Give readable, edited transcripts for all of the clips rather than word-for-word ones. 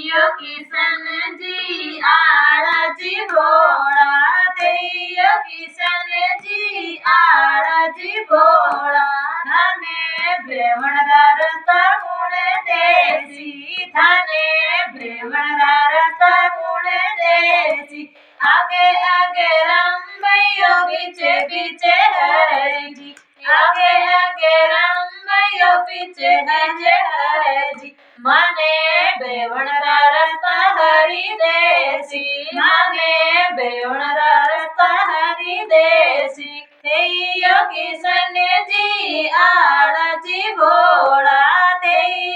यो किशन जी आड़ा जी भोला, यो किशन जी आड़ा जी भोला। थाने भेवणरा रस्ता गुणे देसी, थाने भेवणरा रस्ता गुणे देसी। आगे आगे राम भैया पीछे पीछे हरे जी, आगे आगे राम भैया पीछे पीछे हरे जी। माने भेवणरा रस्ता हरी देसी, माने भेवणरा रस्ता हरी देसी। यो किशन जी आड़ा जी भोला,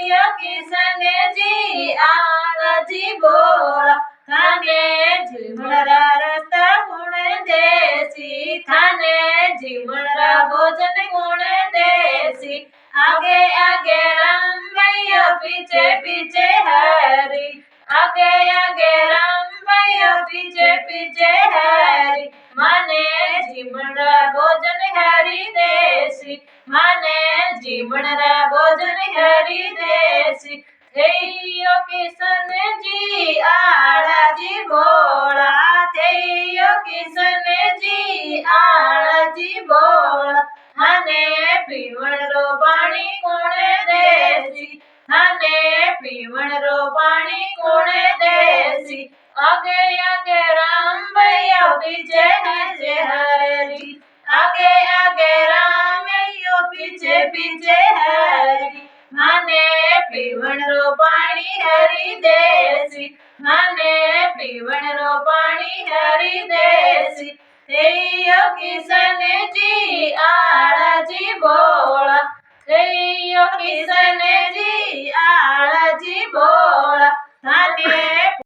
यो किशन जी आड़ा जी भोला। थाने झिमणरा रस्ता गुणे देसी, थाने झिमणरा भोजन गुणे देसी। आगे आगे राम भैया पीछे पीछे हरी, आगे आगे राम भैया पीछे पीछे हरी। माने झिमणरा भोजन हरी देसी, माने झिमणरा भोजन हरी देसी। यो किशन जी आड़ा जी भोला, यो किशन जी आड़ा जी भोला। थाने पीवणरो पाणी कोणे देसी, थाने पीवणरो पाणी कोणे देसी। आगे आगे राम भैया पीछे पीछे हरी, आगे आगे राम भैया पीछे पीछे हरी। माने पीवणरो पाणी हरी देसी, माने पीवणरो पाणी हरी देसी। यो किशन जी आड़ा जी भोला, यो किशन जी आड़ा जी भोला।